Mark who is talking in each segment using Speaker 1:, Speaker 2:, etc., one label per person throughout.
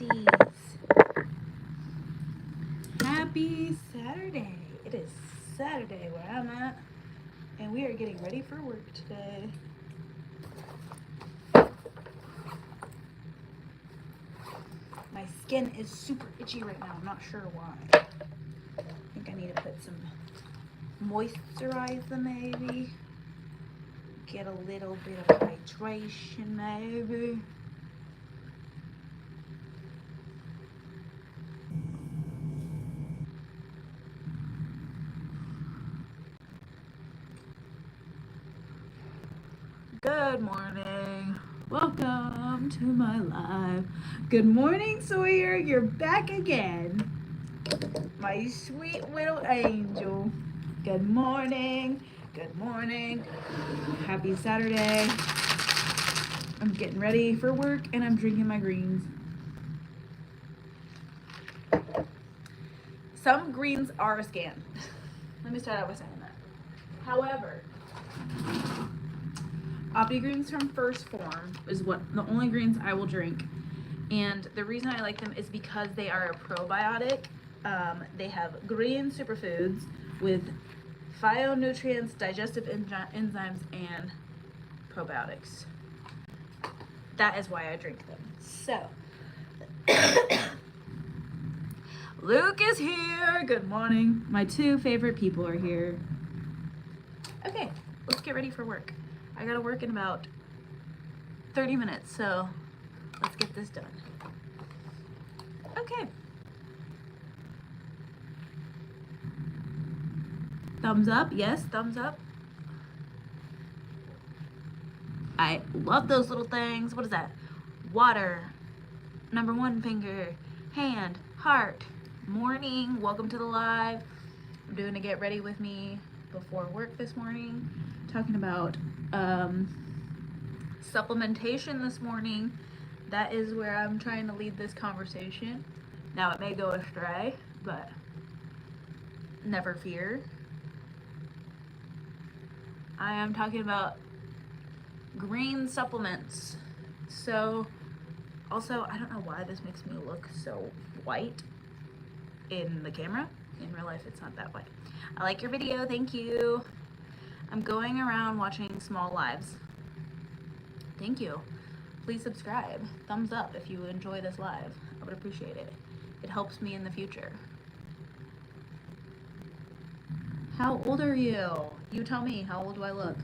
Speaker 1: Pisces. Happy Saturday. It is Saturday where I'm at, and we are getting ready for work today. My skin is super itchy right now. I'm not sure why. I think I need to put some moisturizer maybe. Get a little bit of hydration maybe. Good morning. Welcome to my live. Good morning, Sawyer. You're back again. My sweet little angel. Good morning. Good morning. Happy Saturday. I'm getting ready for work and I'm drinking my greens. Some greens are a scam. Let me start out by saying that. However, Opti greens from First Form is the only greens I will drink. And the reason I like them is because they are a probiotic. They have green superfoods with phytonutrients, digestive enzymes, and probiotics. That is why I drink them. So, Luke is here. Good morning. My two favorite people are here. Okay, let's get ready for work. I gotta work in about 30 minutes, so let's get this done. Okay. Thumbs up, yes, thumbs up. I love those little things. What is that? Water, number one finger, hand, heart, morning, welcome to the live. I'm doing a get ready with me before work this morning, talking about supplementation this morning. That is where I'm trying to lead this conversation. Now it may go astray, but never fear. I am talking about green supplements. So also, I don't know why this makes me look so white in the camera. In real life, it's not that white. I like your video, thank you. I'm going around watching small lives. Thank you. Please subscribe. Thumbs up if you enjoy this live. I would appreciate it. It helps me in the future. How old are you? You tell me, how old do I look?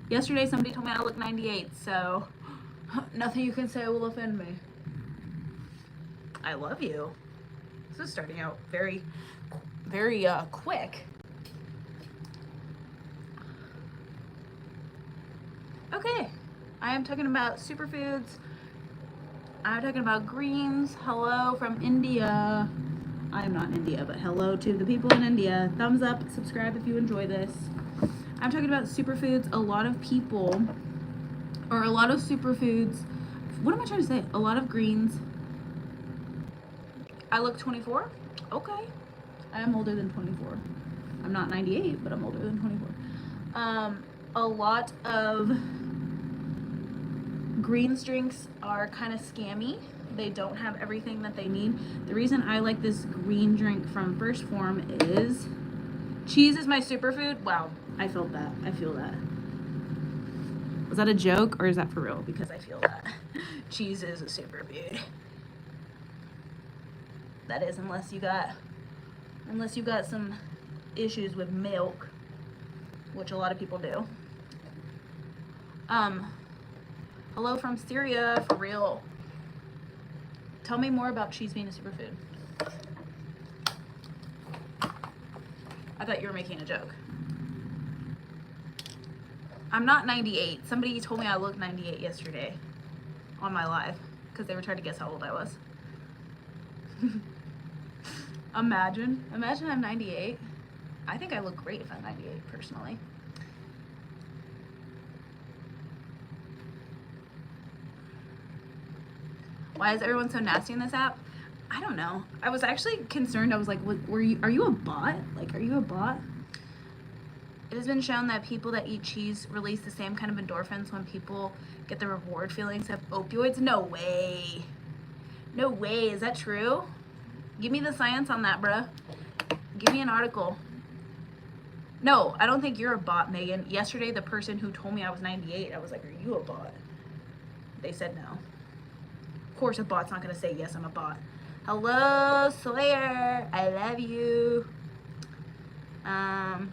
Speaker 1: Yesterday somebody told me I look 98, so nothing you can say will offend me. I love you. This is starting out very quick. Okay, I am talking about superfoods. I'm talking about greens. Hello from India. I am not in India, but hello to the people in India. Thumbs up, subscribe if you enjoy this. I'm talking about superfoods. A lot of people, or a lot of superfoods. What am I trying to say? A lot of greens. I look 24? Okay. I am older than 24. I'm not 98, but I'm older than 24. A lot of greens drinks are kind of scammy. They don't have everything that they need. The reason I like this green drink from First Form is cheese is my superfood. Wow, I felt that. I feel that. Was that a joke or is that for real? Because I feel that. Cheese is a superfood. That is, unless you got some issues with milk, which a lot of people do. Hello from Syria, for real. Tell me more about cheese being a superfood. I thought you were making a joke. I'm not 98. Somebody told me I looked 98 yesterday on my live because they were trying to guess how old I was. Imagine I'm 98. I think I look great if I'm 98, personally. Why is everyone so nasty in this app? I don't know. I was actually concerned. I was like, are you a bot? Like, are you a bot? It has been shown that people that eat cheese release the same kind of endorphins when people get the reward feelings of opioids. No way. No way, is that true? Give me the science on that, bruh. Give me an article. No, I don't think you're a bot, Megan. Yesterday, the person who told me I was 98, I was like, are you a bot? They said no. Of course, a bot's not gonna say, yes, I'm a bot. Hello, Slayer. I love you. I'm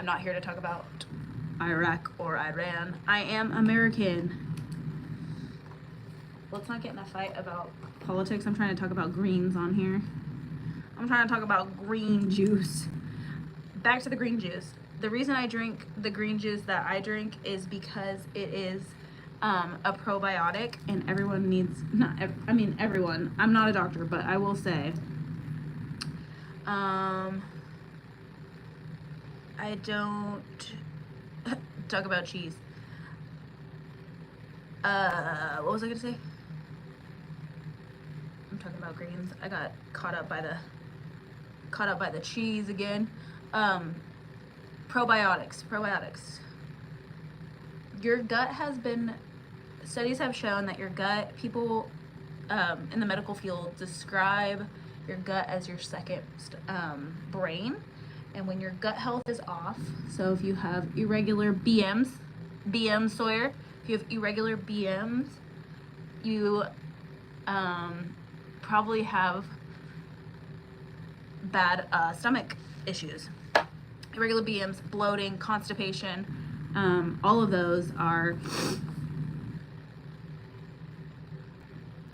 Speaker 1: not here to talk about Iraq or Iran. I am American. Let's not get in a fight about politics. I'm trying to talk about greens on here. I'm trying to talk about green juice. Back to the green juice. The reason I drink the green juice that I drink is because it is a probiotic, and everyone needs, everyone. I'm not a doctor, but I will say, I don't talk about cheese. What was I gonna say? I'm talking about greens. I got caught up by the cheese again. Probiotics. Your gut has been, studies have shown that your gut, people in the medical field describe your gut as your second brain. And when your gut health is off, so if you have irregular BMs, Sawyer, if you have irregular BMs, you probably have bad stomach issues. Irregular BMs, bloating, constipation, all of those are,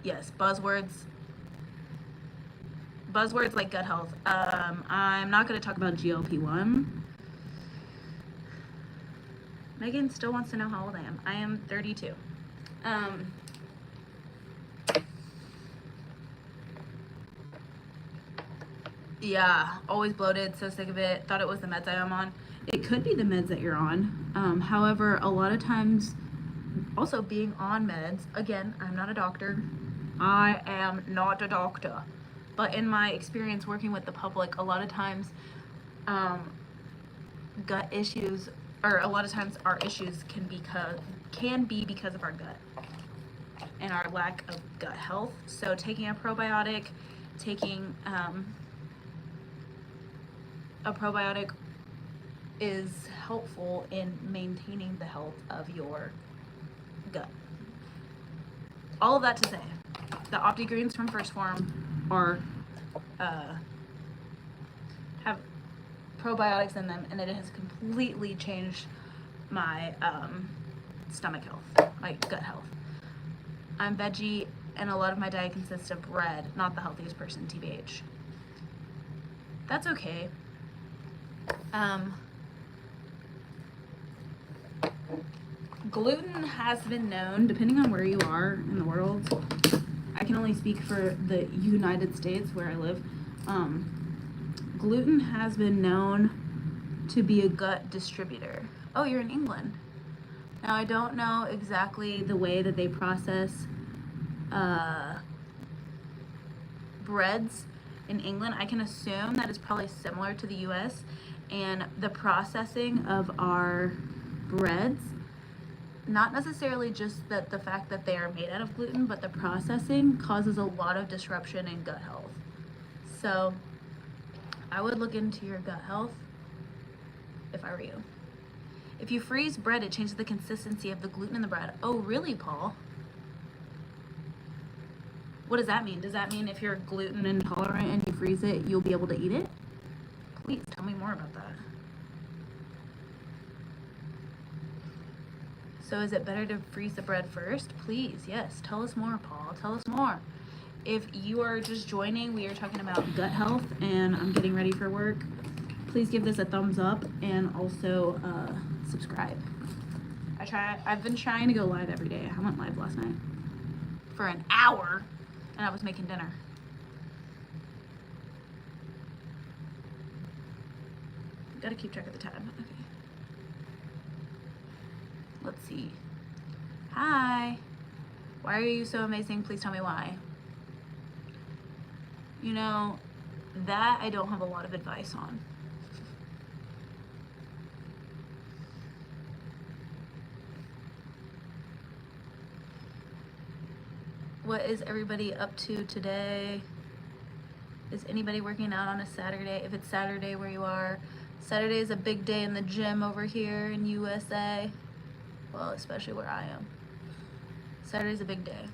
Speaker 1: yes, buzzwords like gut health. I'm not going to talk about GLP-1. Megan still wants to know how old I am. I am 32. Yeah, always bloated, so sick of it. Thought it was the meds I am on. It could be the meds that you're on. However, a lot of times, also being on meds, again, I'm not a doctor. I am not a doctor. But in my experience working with the public, a lot of times gut issues, or a lot of times our issues can be because of our gut and our lack of gut health. So taking a probiotic, a probiotic is helpful in maintaining the health of your gut. All of that to say, the OptiGreens from First Form are have probiotics in them, and it has completely changed my stomach health, my gut health. I'm veggie, and a lot of my diet consists of bread. Not the healthiest person, TBH. That's okay. Gluten has been known, depending on where you are in the world, I can only speak for the United States where I live, gluten has been known to be a gut distributor. Oh, you're in England. Now, I don't know exactly the way that they process breads in England. I can assume that it's probably similar to the US, and the processing of our breads, not necessarily just the fact that they are made out of gluten, but the processing causes a lot of disruption in gut health. So I would look into your gut health if I were you. If you freeze bread, it changes the consistency of the gluten in the bread. Oh, really, Paul? What does that mean? Does that mean if you're gluten intolerant and you freeze it, you'll be able to eat it? Please tell me more about that. So is it better to freeze the bread first? Please, yes. Tell us more, Paul. Tell us more. If you are just joining, we are talking about gut health, and I'm getting ready for work. Please give this a thumbs up, and also subscribe. I've been trying to go live every day. I went live last night for an hour, and I was making dinner. Gotta keep track of the time. Okay. Let's see. Hi. Why are you so amazing? Please tell me why. You know, that I don't have a lot of advice on. What is everybody up to today? Is anybody working out on a Saturday? If it's Saturday where you are, Saturday is a big day in the gym over here in USA. Well, especially where I am. Saturday's a big day.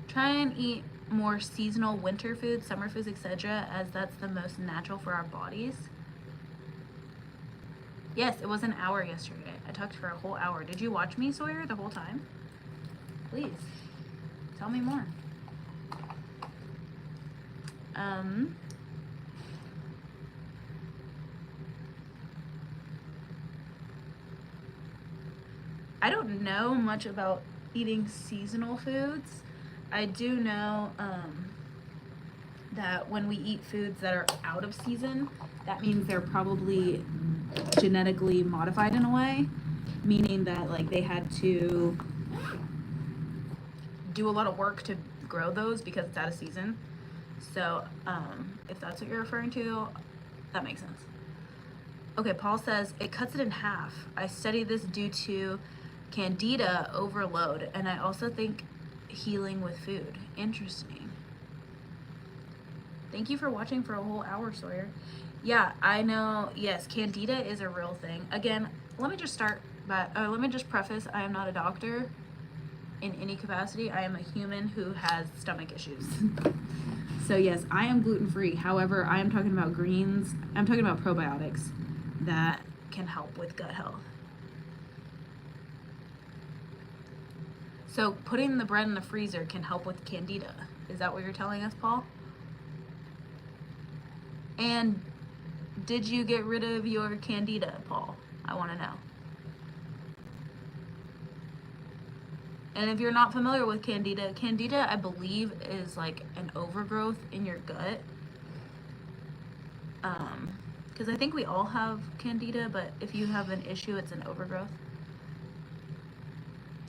Speaker 1: Try and eat more seasonal winter foods, summer foods, etc., as that's the most natural for our bodies. Yes, it was an hour yesterday. I talked for a whole hour. Did you watch me, Sawyer, the whole time? Please, tell me more. I don't know much about eating seasonal foods. I do know that when we eat foods that are out of season, that means they're probably genetically modified in a way, meaning that like they had to do a lot of work to grow those because it's out of season. So if that's what you're referring to, that makes sense. Okay, Paul says, it cuts it in half. I study this due to candida overload, and I also think healing with food. Interesting. Thank you for watching for a whole hour, Sawyer. Yeah, I know, yes, candida is a real thing. Again, let me just preface, I am not a doctor in any capacity. I am a human who has stomach issues. So yes, I am gluten-free. However, I am talking about greens. I'm talking about probiotics that can help with gut health. So putting the bread in the freezer can help with candida. Is that what you're telling us, Paul? And did you get rid of your candida, Paul? I want to know. And if you're not familiar with candida, candida, I believe, is like an overgrowth in your gut. Because I think we all have candida, but if you have an issue, it's an overgrowth.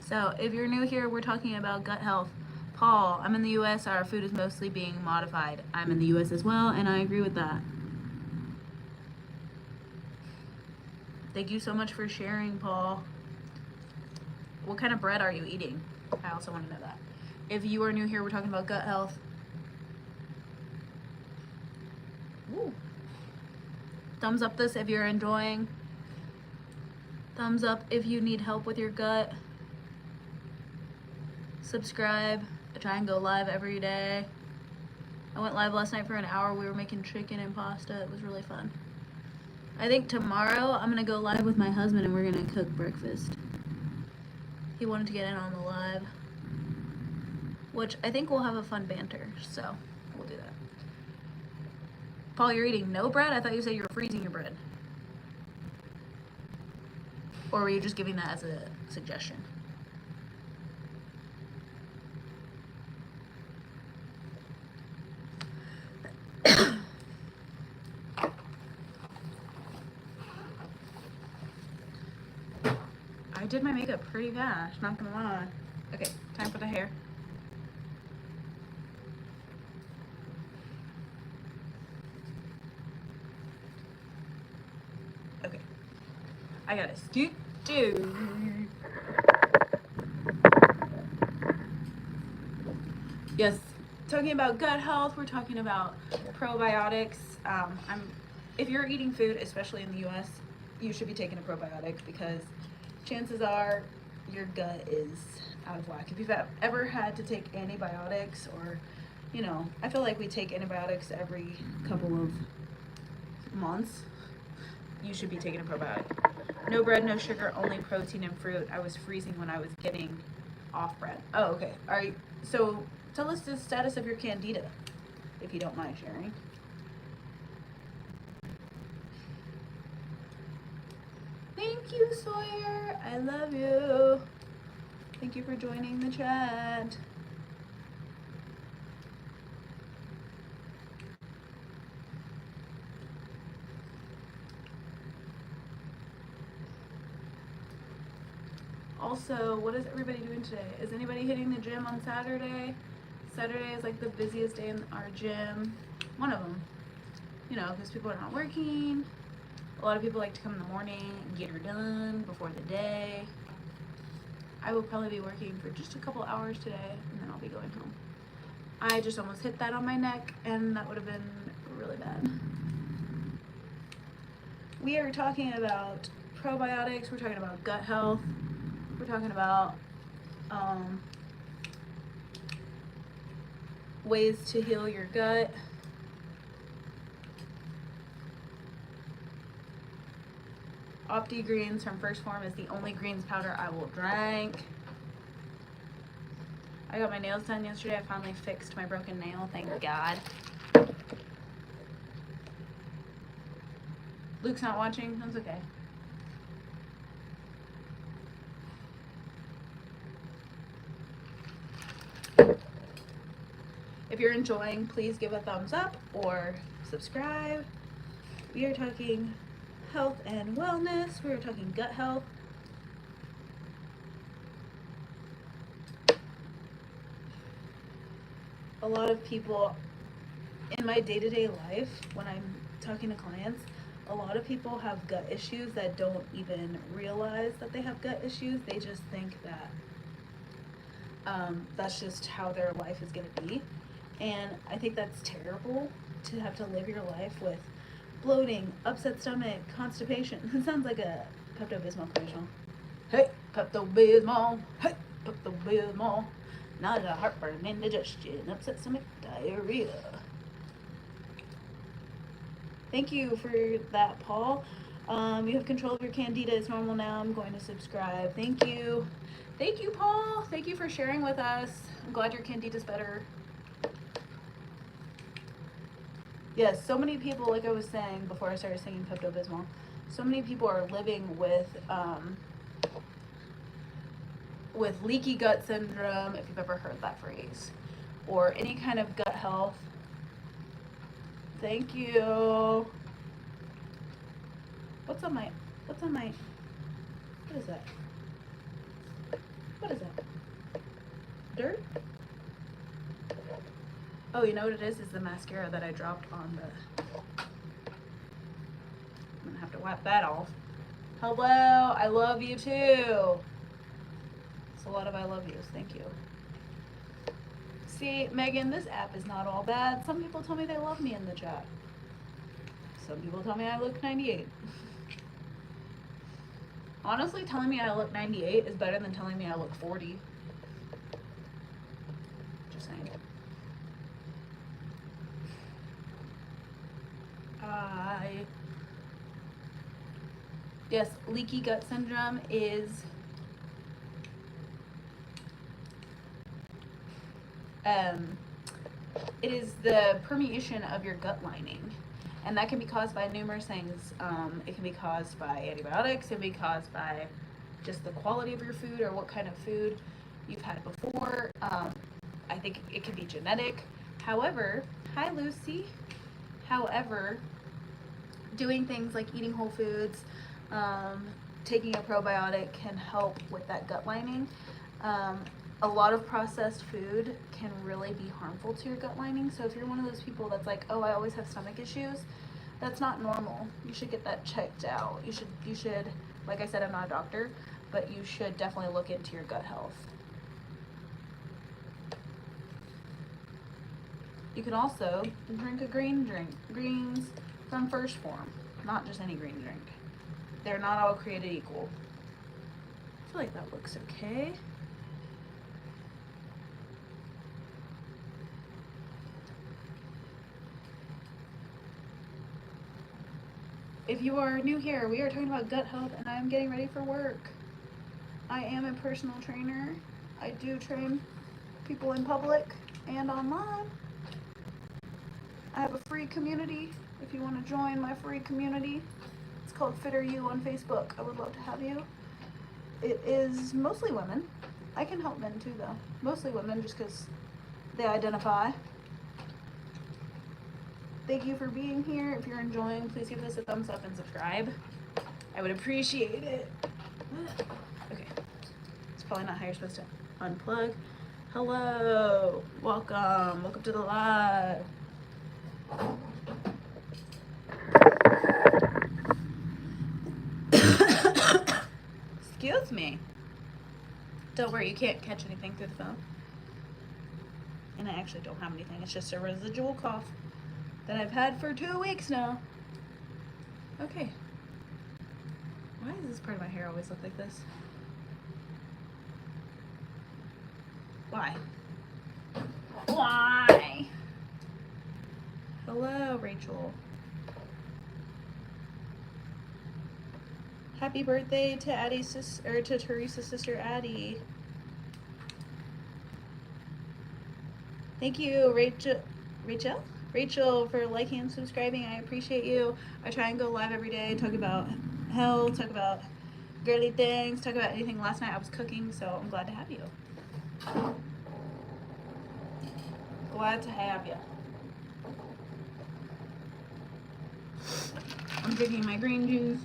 Speaker 1: So if you're new here, we're talking about gut health. Paul, I'm in the US, our food is mostly being modified. I'm in the US as well, and I agree with that. Thank you so much for sharing, Paul. What kind of bread are you eating? I also want to know that. If you are new here, we're talking about gut health. Woo. Thumbs up this if you're enjoying. Thumbs up if you need help with your gut. Subscribe. I try and go live every day. I went live last night for an hour. We were making chicken and pasta. It was really fun. I think tomorrow I'm gonna go live with my husband and we're gonna cook breakfast. He wanted to get in on the live, which I think we'll have a fun banter, so we'll do that. Paul, you're eating no bread? I thought you said you were freezing your bread. Or were you just giving that as a suggestion? I did my makeup pretty fast, not gonna lie. Okay, time for the hair. Okay, I gotta scoot too. Yes, talking about gut health, we're talking about probiotics. If you're eating food, especially in the US, you should be taking a probiotic because chances are your gut is out of whack. If you've ever had to take antibiotics, or, you know, I feel like we take antibiotics every couple of months, you should be taking a probiotic. No bread, no sugar, only protein and fruit. I was freezing when I was getting off bread. Oh, okay. All right. So tell us the status of your candida, if you don't mind sharing. Thank you, Sawyer. I love you. Thank you for joining the chat. Also, what is everybody doing today? Is anybody hitting the gym on Saturday? Saturday is like the busiest day in our gym. One of them. You know, because people are not working. A lot of people like to come in the morning and get her done before the day. I will probably be working for just a couple hours today, and then I'll be going home. I just almost hit that on my neck, and that would have been really bad. We are talking about probiotics, we're talking about gut health, we're talking about ways to heal your gut. Opti Greens from First Form is the only greens powder I will drink. I got my nails done yesterday. I finally fixed my broken nail, thank God. Luke's not watching, that's okay. If you're enjoying, please give a thumbs up or subscribe. We are talking health and wellness. We are talking gut health. A lot of people in my day-to-day life, when I'm talking to clients, a lot of people have gut issues that don't even realize that they have gut issues. They just think that that's just how their life is going to be. And I think that's terrible to have to live your life with bloating, upset stomach, constipation. It sounds like a Pepto-Bismol commercial. Hey, Pepto-Bismol. Hey, Pepto-Bismol. Nausea, heartburn, indigestion, upset stomach, diarrhea. Thank you for that, Paul. You have control of your candida. It's normal now. I'm going to subscribe. Thank you. Thank you, Paul. Thank you for sharing with us. I'm glad your candida's better. Yes, so many people, like I was saying before I started singing Pepto-Bismol, so many people are living with leaky gut syndrome, if you've ever heard that phrase, or any kind of gut health. Thank you. What's on my, what is that? What is that? Dirt? Oh, you know what it is the mascara that I dropped on the, I'm gonna have to wipe that off. Hello, I love you too. It's a lot of I love yous, thank you. See, Megan, this app is not all bad. Some people tell me they love me in the chat. Some people tell me I look 98. Honestly, telling me I look 98 is better than telling me I look 40. Just saying. Yes, leaky gut syndrome is it is the permeation of your gut lining, and that can be caused by numerous things. It can be caused by antibiotics, it can be caused by just the quality of your food or what kind of food you've had before. I think it can be genetic. However, hi Lucy. However, doing things like eating whole foods, taking a probiotic can help with that gut lining. A lot of processed food can really be harmful to your gut lining. So if you're one of those people that's like, oh, I always have stomach issues, that's not normal. You should get that checked out. You should, like I said, I'm not a doctor, but you should definitely look into your gut health. You can also drink a green drink. Greens from First Form, not just any green drink. They're not all created equal. I feel like that looks okay. If you are new here, we are talking about gut health, and I am getting ready for work. I am a personal trainer. I do train people in public and online. I have a free community if you want to join my free community. It's called Fitter You on Facebook. I would love to have you. It is mostly women. I can help men too though. Mostly women just because they identify. Thank you for being here. If you're enjoying, please give this a thumbs up and subscribe. I would appreciate it. Okay. It's probably not how you're supposed to unplug. Hello. Welcome. Welcome to the live. Excuse me. Don't worry, you can't catch anything through the phone. And I actually don't have anything. It's just a residual cough that I've had for 2 weeks now. Okay. Why does this part of my hair always look like this? Why? Why? Hello, Rachel. Happy birthday to Addie's to Teresa's sister Addie. Thank you, Rachel, for liking and subscribing. I appreciate you. I try and go live every day, talk about health, talk about girly things, talk about anything. Last night I was cooking, so I'm glad to have you. Glad to have you. I'm drinking my green juice.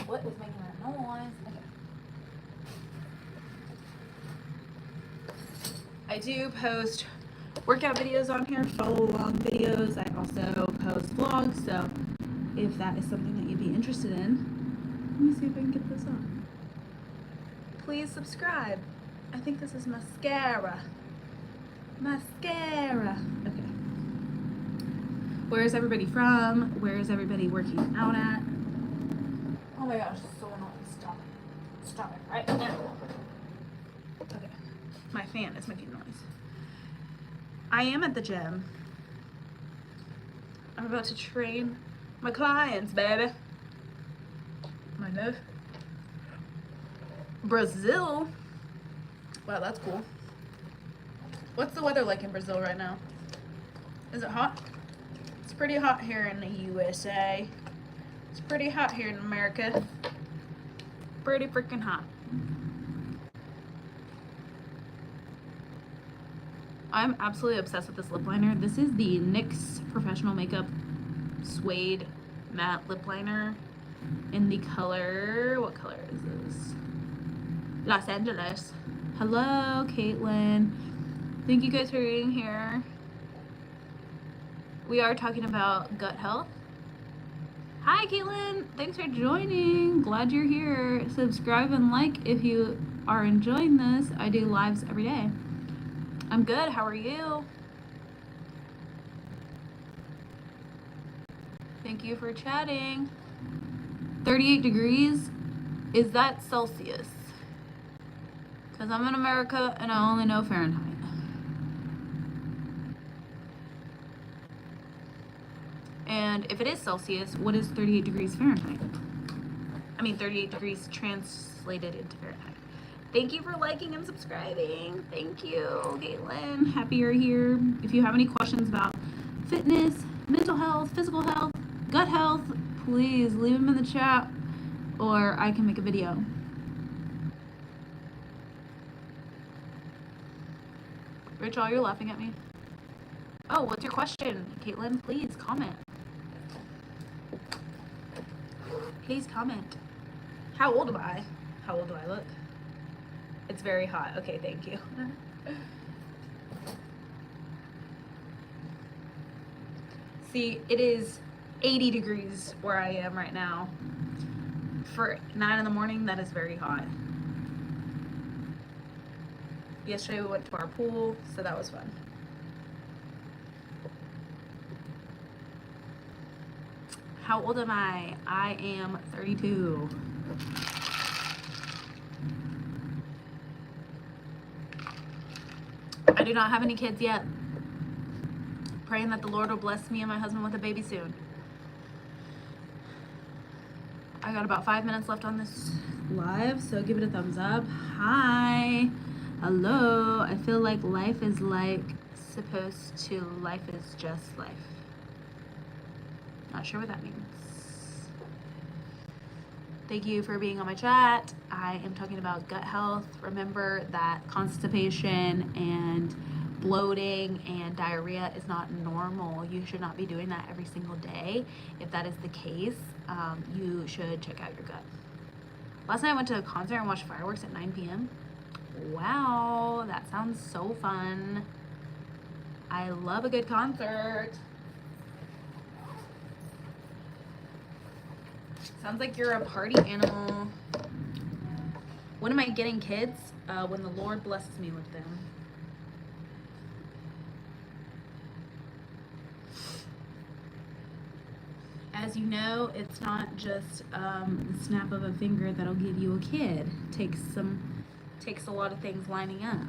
Speaker 1: What is making that noise? Okay. I do post workout videos on here, follow along videos. I also post vlogs, so if that is something that you'd be interested in, let me see if I can get this on. Please subscribe. I think this is mascara. Mascara. Okay. Where is everybody from? Where is everybody working out at? Oh my gosh, it's so annoying. Stop it. Stop it right now. Okay. My fan is making noise. I am at the gym. I'm about to train my clients, baby. My nose. Brazil? Wow, that's cool. What's the weather like in Brazil right now? Is it hot? It's pretty hot here in the USA. It's pretty hot here in America. Pretty freaking hot. I'm absolutely obsessed with this lip liner. This is the NYX Professional Makeup Suede Matte Lip Liner in the color, what color is this? Los Angeles. Hello, Caitlin. Thank you guys for being here. We are talking about gut health. Hi, Caitlin. Thanks for joining. Glad you're here. Subscribe and like if you are enjoying this. I do lives every day. I'm good. How are you? Thank you for chatting. 38 degrees. Is that Celsius? Because I'm in America and I only know Fahrenheit. And if it is Celsius, what is 38 degrees Fahrenheit? I mean, 38 degrees translated into Fahrenheit. Thank you for liking and subscribing. Thank you, Caitlin. Happy you're here. If you have any questions about fitness, mental health, physical health, gut health, please leave them in the chat or I can make a video. Rachel, you're laughing at me. Oh, what's your question, Caitlin? Please comment. Please comment. How old am I? How old do I look? It's very hot. Okay, thank you. See, it is 80 degrees where I am right now. For 9 in the morning, that is very hot. Yesterday we went to our pool, so that was fun. How old am I? I am 32. I do not have any kids yet. Praying that the Lord will bless me and my husband with a baby soon. I got about 5 minutes left on this live, so give it a thumbs up. Hi. Hello. I feel like life is like supposed to. Life is just life. Not sure what that means. Thank you for being on my chat. I am talking about gut health. Remember that constipation and bloating and diarrhea is not normal. You should not be doing that every single day. If that is the case, you should check out your gut. Last night I went to a concert and watched fireworks at 9 p.m. Wow, that sounds so fun. I love a good concert. Sounds like you're a party animal. When am I getting kids? When the Lord blesses me with them. As you know, it's not just the snap of a finger that'll give you a kid. Takes a lot of things lining up.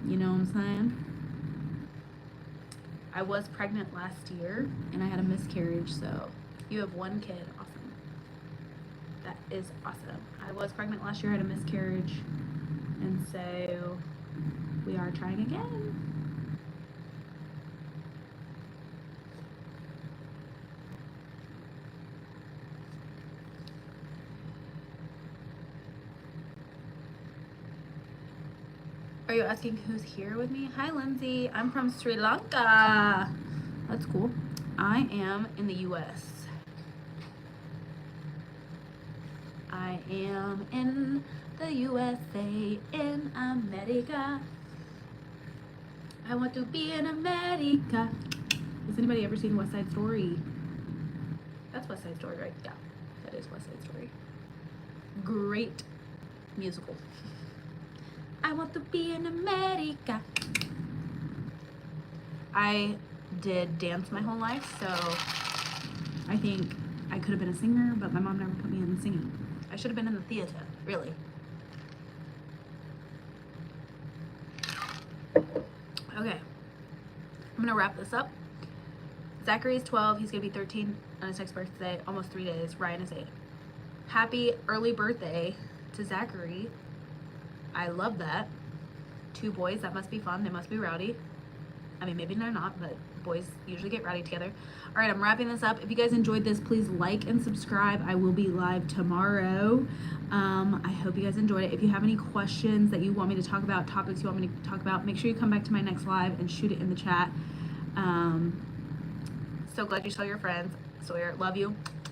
Speaker 1: You know what I'm saying? I was pregnant last year and I had a miscarriage, so you have one kid. Awesome. That is awesome. I was pregnant last year, had a miscarriage, and so we are trying again. Are you asking who's here with me? Hi, Lindsay. I'm from Sri Lanka. That's cool. I am in the US. I am in the USA, in America. I want to be in America. Has anybody ever seen West Side Story? That's West Side Story, right? Yeah, that is West Side Story. Great musical. I want to be in America. I did dance my whole life, so I think I could have been a singer, but my mom never put me in singing. I should have been in the theater, really. Okay, I'm gonna wrap this up. Zachary is 12, he's gonna be 13 on his next birthday, almost 3 days. Ryan is 8. Happy early birthday to Zachary. I love that. 2 boys, that must be fun. They must be rowdy. I mean, maybe they're not, but boys usually get rowdy together. All right, I'm wrapping this up. If you guys enjoyed this, please like and subscribe. I will be live tomorrow. I hope you guys enjoyed it. If you have any questions that you want me to talk about, topics you want me to talk about, make sure you come back to my next live and shoot it in the chat. So glad you saw your friends. Sawyer, love you.